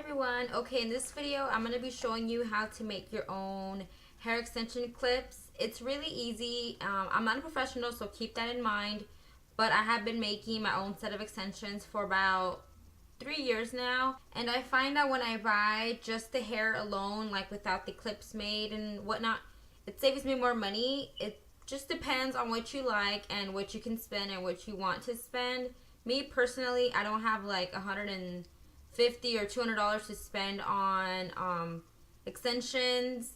everyone. Okay, in this video I'm going to be showing you how to make your own hair extension clips. It's really easy. I'm not a professional, so keep that in mind, but I have been making my own set of extensions for about 3 years now, and I find that when I buy just the hair alone, like without the clips made and whatnot, it saves me more money. It just depends on what you like and what you can spend and what you want to spend. Me personally, I don't have like $150 or $200 to spend on extensions,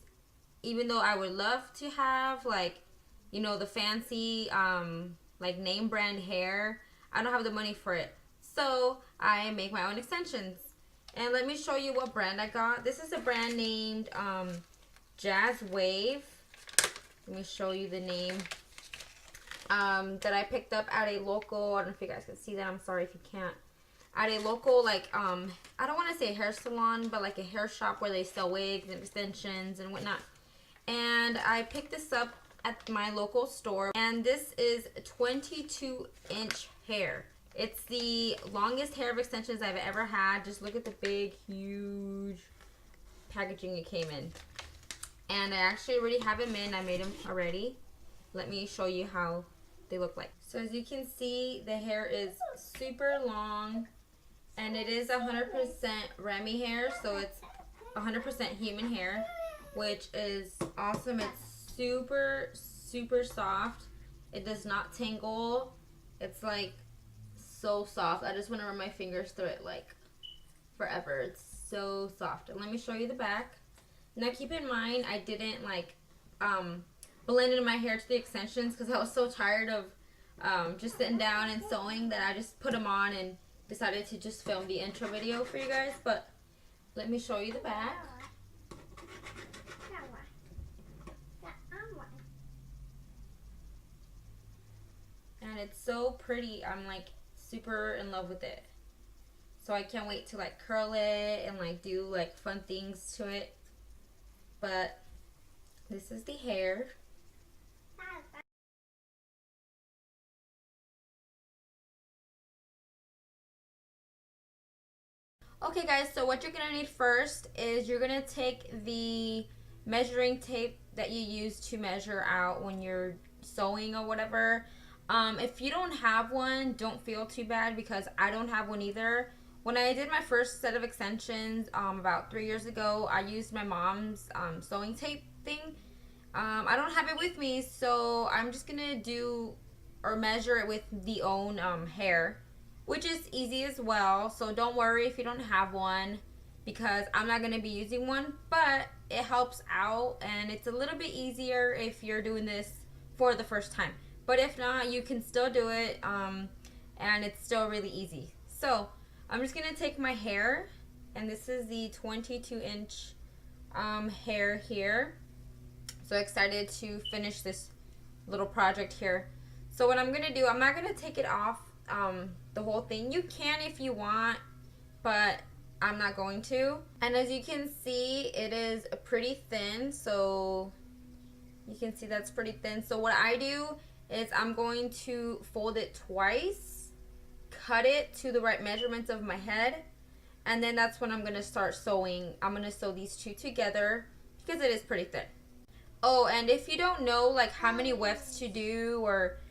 even though I would love to have, like, you know, the fancy like name brand hair. I don't have the money for it, so I make my own extensions. And let me show you what brand I got. This is a brand named JazzWave. Let me show you the name that I picked up at a local, I don't know if you guys can see that, I'm sorry if you can't, at a local, like, I don't want to say hair salon, but like a hair shop where they sell wigs and extensions and whatnot. And I picked this up at my local store, and this is 22-inch hair. It's the longest hair of extensions I've ever had. Just look at the big, huge packaging it came in. And I actually already have them in. I made them already. Let me show you how they look like. So as you can see, the hair is super long, and it is 100% Remy hair, so it's 100% human hair, which is awesome. It's super, super soft. It does not tingle. It's like so soft. I just want to run my fingers through it like forever. It's so soft. And let me show you the back. Now keep in mind, I didn't like blended my hair to the extensions because I was so tired of just sitting down and sewing that I just put them on and decided to just film the intro video for you guys. But let me show you the back. And it's so pretty. I'm like super in love with it. So I can't wait to like curl it and like do like fun things to it. But this is the hair. Okay guys, so what you're going to need first is you're going to take the measuring tape that you use to measure out when you're sewing or whatever. If you don't have one, don't feel too bad because I don't have one either. When I did my first set of extensions about 3 years ago, I used my mom's sewing tape thing. I don't have it with me, so I'm just going to do or measure it with the own hair, which is easy as well. So don't worry if you don't have one because I'm not going to be using one, but it helps out and it's a little bit easier if you're doing this for the first time. But if not, you can still do it and it's still really easy. So I'm just going to take my hair, and this is the 22-inch hair here. So excited to finish this little project here. So what I'm going to do, I'm not going to take it off the whole thing. You can if you want, but I'm not going to. And as you can see, it is pretty thin, so you can see that's pretty thin. So what I do is I'm going to fold it twice, cut it to the right measurements of my head, and then that's when I'm going to start sewing. I'm going to sew these two together because it is pretty thin. Oh, and if you don't know like how many wefts to do, or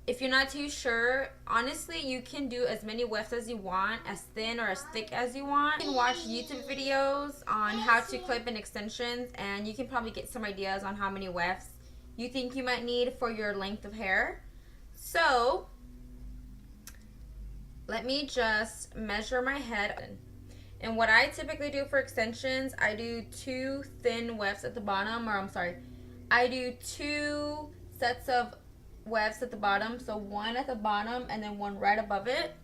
if you're not too sure, honestly, you can do as many wefts as you want, as thin or as thick as you want. You can watch YouTube videos on how to clip in extensions, and you can probably get some ideas on how many wefts you think you might need for your length of hair. So let me just measure my head. And what I typically do for extensions, I do 2 thin wefts at the bottom, or I'm sorry, I do 2 sets of wefts at the bottom, so 1 at the bottom and then 1 right above it.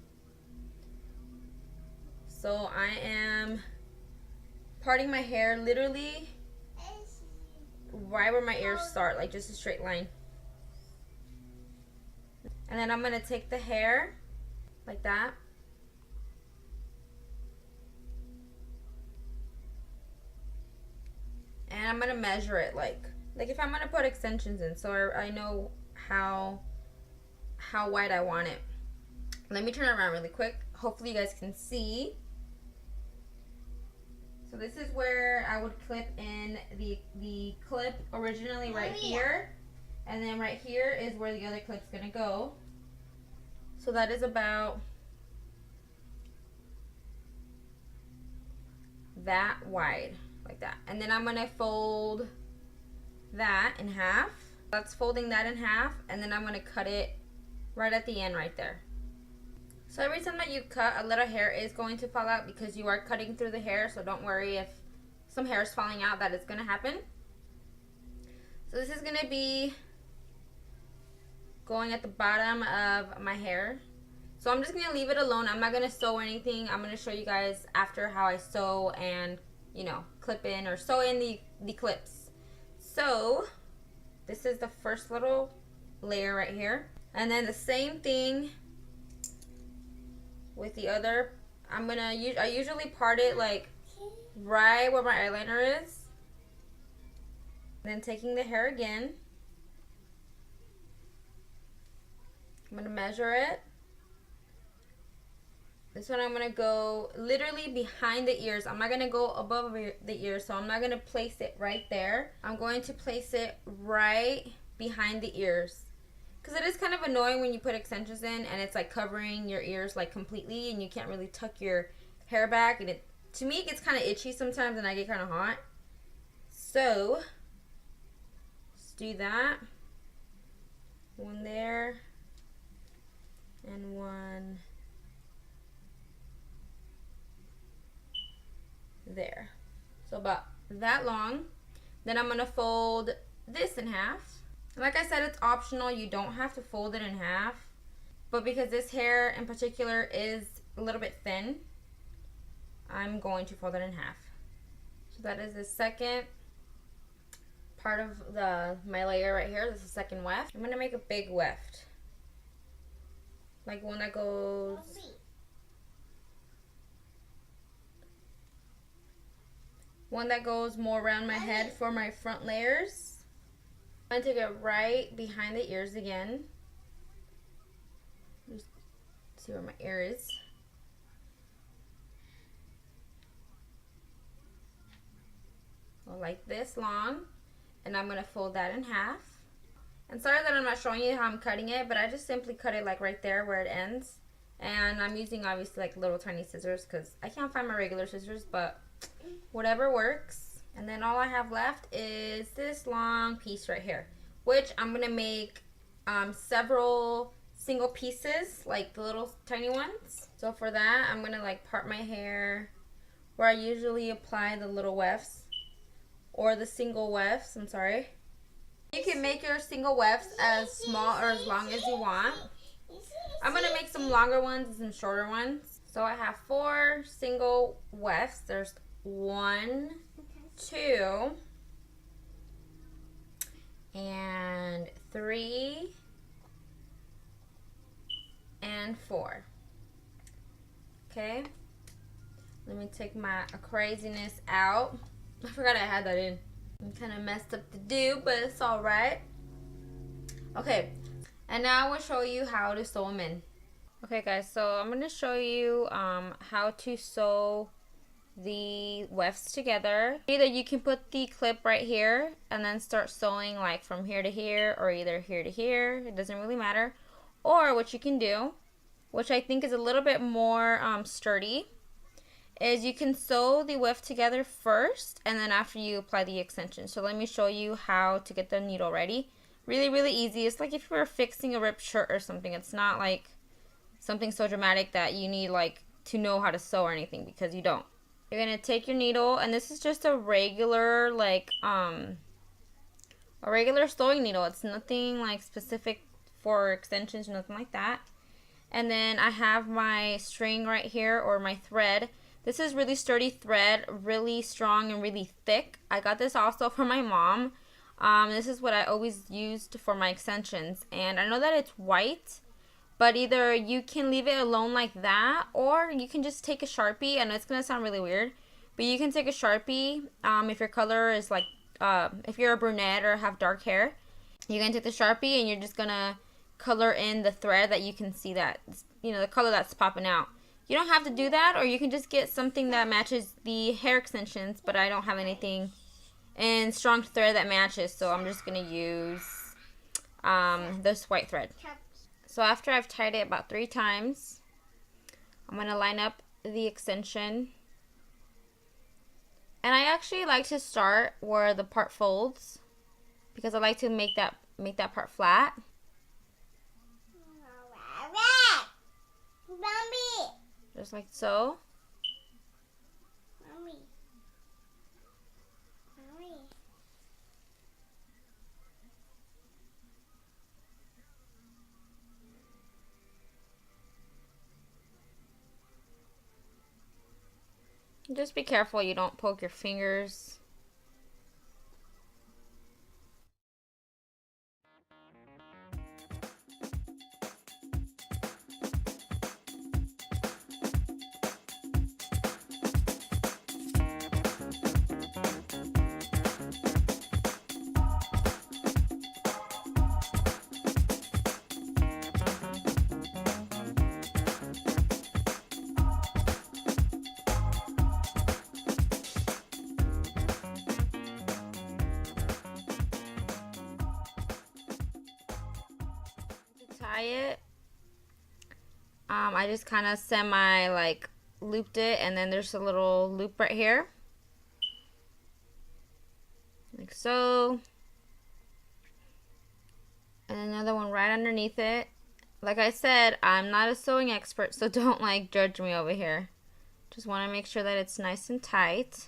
So I am parting my hair literally right where my ears start, like just a straight line. And then I'm going to take the hair like that. And I'm going to measure it like if I'm going to put extensions in, so I know how wide I want it. Let me turn it around really quick. Hopefully you guys can see. So this is where I would clip in the clip originally right here. And then right here is where the other clip's gonna go. So that is about that wide, like that. And then I'm gonna fold that in half. That's folding that in half, and then I'm gonna cut it right at the end right there. So every time that you cut, a little hair is going to fall out because you are cutting through the hair, so don't worry if some hair is falling out, that is gonna happen. So this is gonna be going at the bottom of my hair. So I'm just gonna leave it alone. I'm not gonna sew anything. I'm gonna show you guys after how I sew and, you know, clip in or sew in the clips. So this is the first little layer right here. And then the same thing with the other. I usually part it like right where my eyeliner is. Then taking the hair again. I'm gonna measure it. This one I'm gonna go literally behind the ears. I'm not gonna go above the ears, so I'm not gonna place it right there. I'm going to place it right behind the ears. Because it is kind of annoying when you put extensions in and it's like covering your ears like completely and you can't really tuck your hair back. And to me, it gets kind of itchy sometimes and I get kind of hot. So, let's do that. One there. And one there. So about that long. Then I'm going to fold this in half. Like I said, it's optional. You don't have to fold it in half. But because this hair in particular is a little bit thin, I'm going to fold it in half. So that is the second part of my layer right here. This is the second weft. I'm going to make a big weft. Like one that goes... one that goes more around my head for my front layers. I'm going to take it right behind the ears again. Just see where my ear is. So like this long. And I'm going to fold that in half. And sorry that I'm not showing you how I'm cutting it, but I just simply cut it like right there where it ends. And I'm using obviously like little tiny scissors because I can't find my regular scissors, but whatever works. And then all I have left is this long piece right here, which I'm going to make several single pieces, like the little tiny ones. So for that, I'm going to like part my hair where I usually apply the little wefts or the single wefts, I'm sorry. You can make your single wefts as small or as long as you want. I'm going to make some longer ones and some shorter ones. So I have 4 single wefts. There's 1, 2, and 3, and 4. Okay. Let me take my craziness out. I forgot I had that in. I'm kind of messed up the do, but it's alright. Okay. And now I will show you how to sew them in. Okay guys, so I'm going to show you how to sew the wefts together. Either you can put the clip right here and then start sewing like from here to here or either here to here. It doesn't really matter. Or what you can do, which I think is a little bit more sturdy, is you can sew the weft together first and then after you apply the extension. So let me show you how to get the needle ready. Really easy. It's like if you were fixing a ripped shirt or something. It's not like something so dramatic that you need like to know how to sew or anything, because you don't. You're going to take your needle, and this is just a regular, like, a regular sewing needle. It's nothing, like, specific for extensions, nothing like that. And then I have my string right here, or my thread. This is really sturdy thread, really strong and really thick. I got this also from my mom. This is what I always used for my extensions. And I know that it's white, but either you can leave it alone like that, or you can just take a Sharpie. I know it's going to sound really weird, but you can take a Sharpie if your color is like, if you're a brunette or have dark hair. You're going to take the Sharpie and you're just going to color in the thread that you can see that, you know, the color that's popping out. You don't have to do that, or you can just get something that matches the hair extensions, but I don't have anything in strong thread that matches, so I'm just going to use this white thread. So after I've tied it about 3 times, I'm going to line up the extension. And I actually like to start where the part folds, because I like to make that part flat. Just like so. Just be careful you don't poke your fingers. Tie it, I just kind of semi like looped it, and then there's a little loop right here, like so, and another one right underneath it. Like I said, I'm not a sewing expert, so don't like judge me over here. Just want to make sure that it's nice and tight.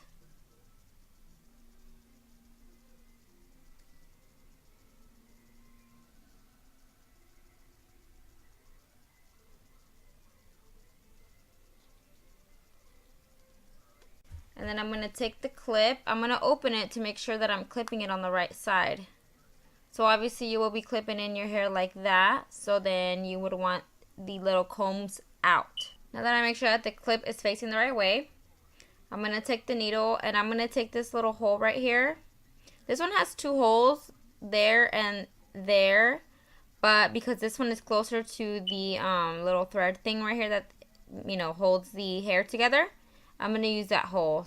And then I'm going to take the clip. I'm going to open it to make sure that I'm clipping it on the right side. So obviously you will be clipping in your hair like that. So then you would want the little combs out. Now that I make sure that the clip is facing the right way, I'm going to take the needle and I'm going to take this little hole right here. This one has 2 holes, there and there. But because this one is closer to the little thread thing right here that, you know, holds the hair together, I'm going to use that hole.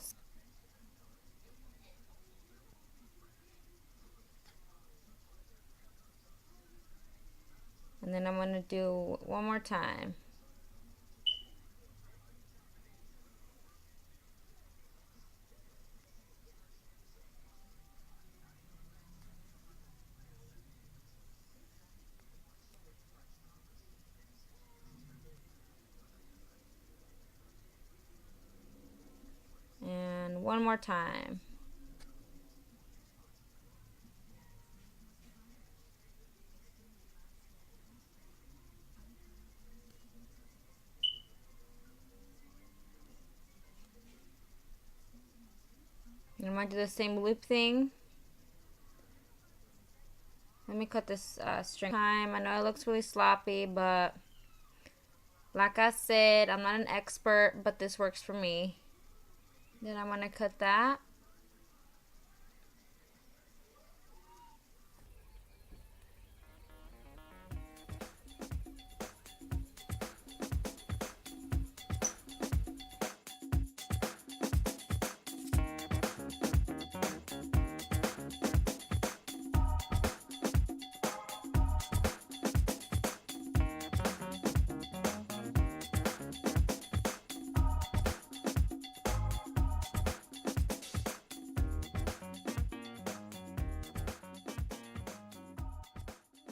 And then I'm going to do one more time. And one more time. And I'm going to do the same loop thing. Let me cut this string. I know it looks really sloppy, but like I said, I'm not an expert, but this works for me. Then I'm going to cut that.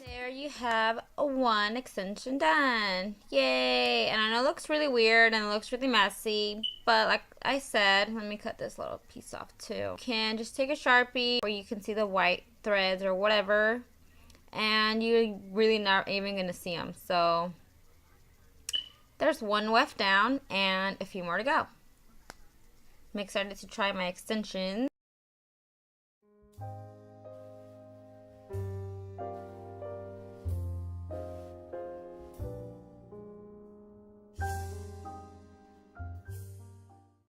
There you have one extension done. Yay! And I know it looks really weird and it looks really messy, but like I said, let me cut this little piece off too. You can just take a Sharpie where you can see the white threads or whatever, and you're really not even going to see them. So there's one weft down and a few more to go. I'm excited to try my extensions.